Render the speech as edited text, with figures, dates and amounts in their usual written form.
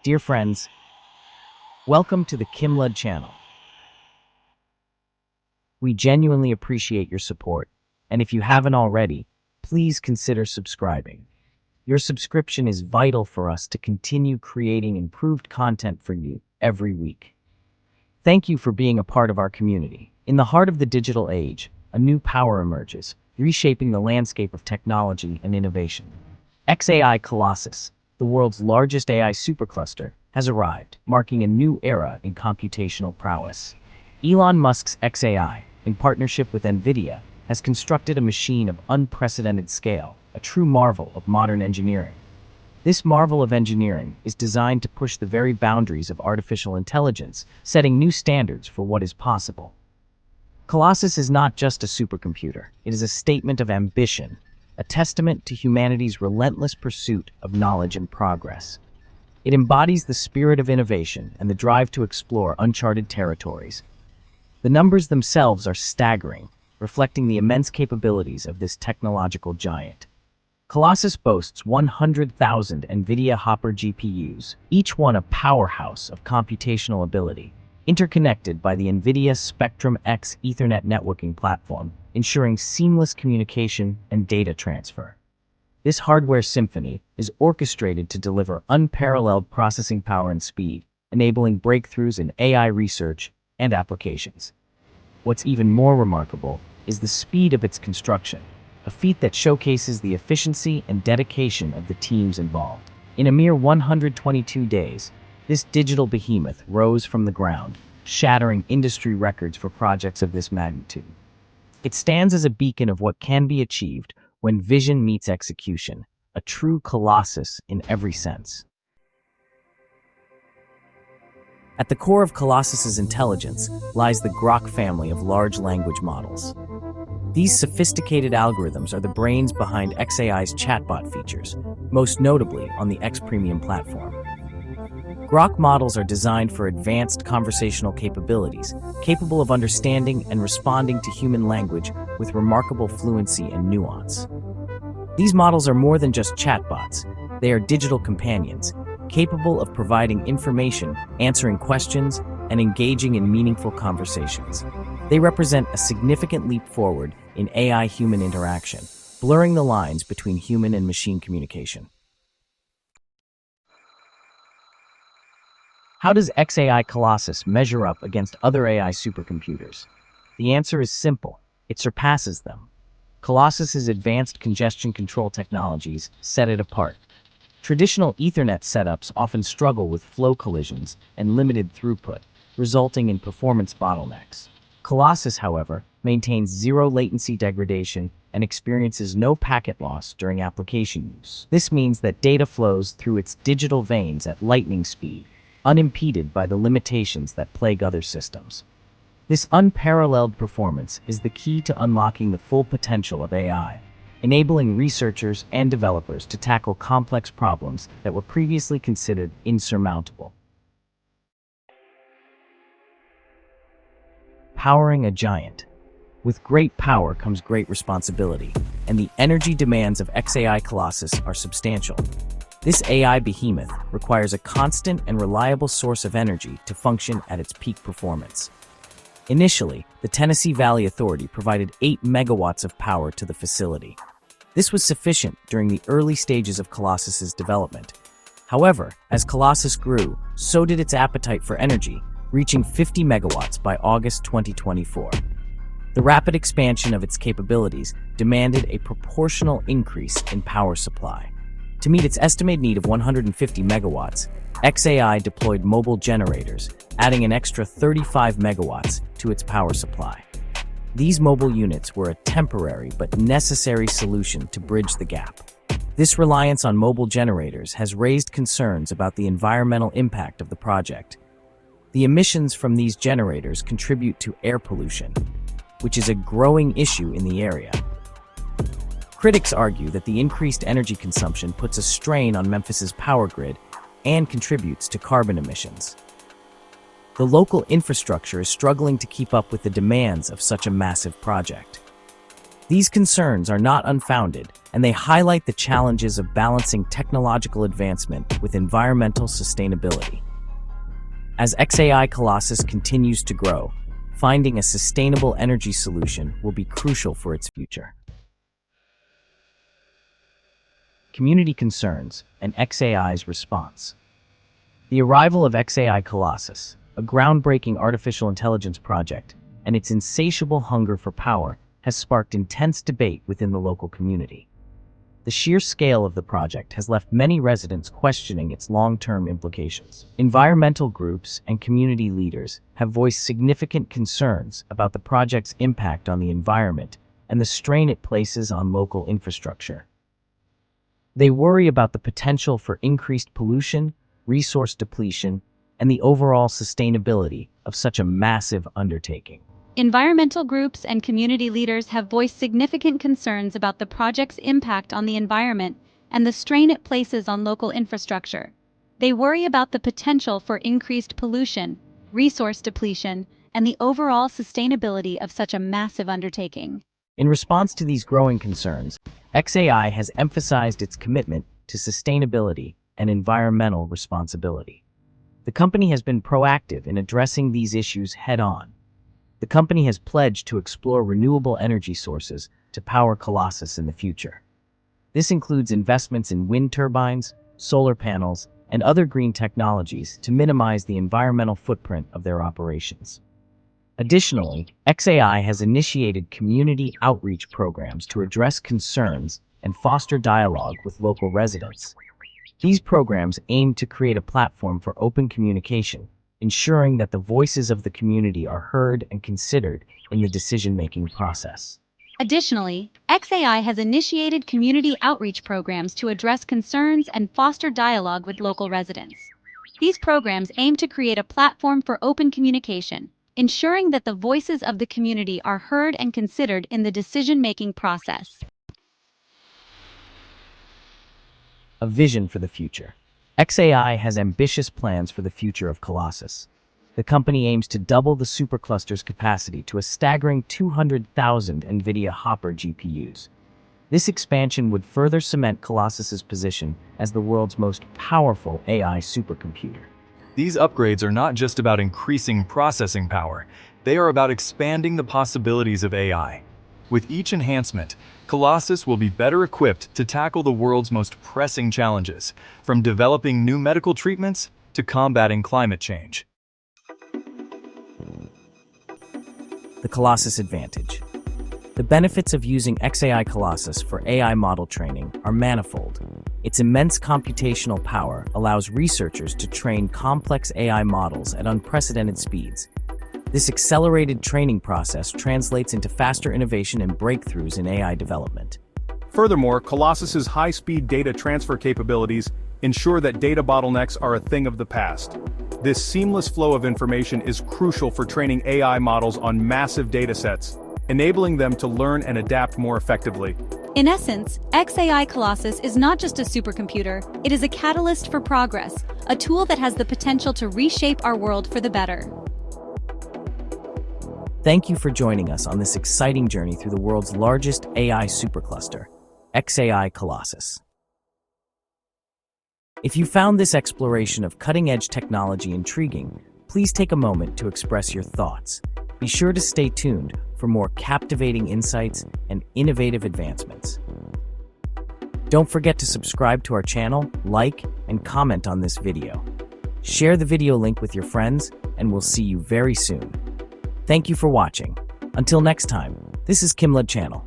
Dear friends, welcome to the KimLud channel. We genuinely appreciate your support, and if you haven't already, please consider subscribing. Your subscription is vital for us to continue creating improved content for you every week. Thank you for being a part of our community. In the heart of the digital age, a new power emerges, reshaping the landscape of technology and innovation. XAI Colossus, the world's largest AI supercluster, has arrived, marking a new era in computational prowess. Elon Musk's XAI, in partnership with NVIDIA, has constructed a machine of unprecedented scale, a true marvel of modern engineering. This marvel of engineering is designed to push the very boundaries of artificial intelligence, setting new standards for what is possible. Colossus is not just a supercomputer, it is a statement of ambition, a testament to humanity's relentless pursuit of knowledge and progress. It embodies the spirit of innovation and the drive to explore uncharted territories. The numbers themselves are staggering, reflecting the immense capabilities of this technological giant. Colossus boasts 100,000 NVIDIA Hopper GPUs, each one a powerhouse of computational ability, interconnected by the NVIDIA Spectrum-X Ethernet networking platform, ensuring seamless communication and data transfer. This hardware symphony is orchestrated to deliver unparalleled processing power and speed, enabling breakthroughs in AI research and applications. What's even more remarkable is the speed of its construction, a feat that showcases the efficiency and dedication of the teams involved. In a mere 122 days, this digital behemoth rose from the ground, shattering industry records for projects of this magnitude. It stands as a beacon of what can be achieved when vision meets execution, a true colossus in every sense. At the core of Colossus's intelligence lies the Grok family of large language models. These sophisticated algorithms are the brains behind XAI's chatbot features, most notably on the X Premium platform. Grok models are designed for advanced conversational capabilities, capable of understanding and responding to human language with remarkable fluency and nuance. These models are more than just chatbots. They are digital companions, capable of providing information, answering questions, and engaging in meaningful conversations. They represent a significant leap forward in AI-human interaction, blurring the lines between human and machine communication. How does XAI Colossus measure up against other AI supercomputers? The answer is simple. It surpasses them. Colossus's advanced congestion control technologies set it apart. Traditional Ethernet setups often struggle with flow collisions and limited throughput, resulting in performance bottlenecks. Colossus, however, maintains zero latency degradation and experiences no packet loss during application use. This means that data flows through its digital veins at lightning speed, unimpeded by the limitations that plague other systems. This unparalleled performance is the key to unlocking the full potential of AI, enabling researchers and developers to tackle complex problems that were previously considered insurmountable. Powering a giant. With great power comes great responsibility, and the energy demands of XAI Colossus are substantial. This AI behemoth requires a constant and reliable source of energy to function at its peak performance. Initially, the Tennessee Valley Authority provided 8 megawatts of power to the facility. This was sufficient during the early stages of Colossus's development. However, as Colossus grew, so did its appetite for energy, reaching 50 megawatts by August 2024. The rapid expansion of its capabilities demanded a proportional increase in power supply. To meet its estimated need of 150 megawatts, XAI deployed mobile generators, adding an extra 35 megawatts to its power supply. These mobile units were a temporary but necessary solution to bridge the gap. This reliance on mobile generators has raised concerns about the environmental impact of the project. The emissions from these generators contribute to air pollution, which is a growing issue in the area. Critics argue that the increased energy consumption puts a strain on Memphis's power grid and contributes to carbon emissions. The local infrastructure is struggling to keep up with the demands of such a massive project. These concerns are not unfounded, and they highlight the challenges of balancing technological advancement with environmental sustainability. As XAI Colossus continues to grow, finding a sustainable energy solution will be crucial for its future. Community concerns and XAI's response. The arrival of XAI Colossus, a groundbreaking artificial intelligence project, and its insatiable hunger for power has sparked intense debate within the local community. The sheer scale of the project has left many residents questioning its long-term implications. Environmental groups and community leaders have voiced significant concerns about the project's impact on the environment and the strain it places on local infrastructure. They worry about the potential for increased pollution, resource depletion, and the overall sustainability of such a massive undertaking. Environmental groups and community leaders have voiced significant concerns about the project's impact on the environment and the strain it places on local infrastructure. They worry about the potential for increased pollution, resource depletion, and the overall sustainability of such a massive undertaking. In response to these growing concerns, XAI has emphasized its commitment to sustainability and environmental responsibility. The company has been proactive in addressing these issues head-on. The company has pledged to explore renewable energy sources to power Colossus in the future. This includes investments in wind turbines, solar panels, and other green technologies to minimize the environmental footprint of their operations. Additionally, XAI has initiated community outreach programs to address concerns and foster dialogue with local residents. These programs aim to create a platform for open communication, ensuring that the voices of the community are heard and considered in the decision-making process. Additionally, XAI has initiated community outreach programs to address concerns and foster dialogue with local residents. These programs aim to create a platform for open communication, ensuring that the voices of the community are heard and considered in the decision-making process. A vision for the future. XAI has ambitious plans for the future of Colossus. The company aims to double the supercluster's capacity to a staggering 200,000 NVIDIA Hopper GPUs. This expansion would further cement Colossus's position as the world's most powerful AI supercomputer. These upgrades are not just about increasing processing power, they are about expanding the possibilities of AI. With each enhancement, Colossus will be better equipped to tackle the world's most pressing challenges, from developing new medical treatments to combating climate change. The Colossus Advantage. The benefits of using XAI Colossus for AI model training are manifold. Its immense computational power allows researchers to train complex AI models at unprecedented speeds. This accelerated training process translates into faster innovation and breakthroughs in AI development. Furthermore, Colossus's high-speed data transfer capabilities ensure that data bottlenecks are a thing of the past. This seamless flow of information is crucial for training AI models on massive datasets, enabling them to learn and adapt more effectively. In essence, XAI Colossus is not just a supercomputer, it is a catalyst for progress, a tool that has the potential to reshape our world for the better. Thank you for joining us on this exciting journey through the world's largest AI supercluster, XAI Colossus. If you found this exploration of cutting-edge technology intriguing, please take a moment to express your thoughts. Be sure to stay tuned for more captivating insights and innovative advancements. Don't forget to subscribe to our channel, like, and comment on this video. Share the video link with your friends, and we'll see you very soon. Thank you for watching. Until next time, this is KimLud Channel.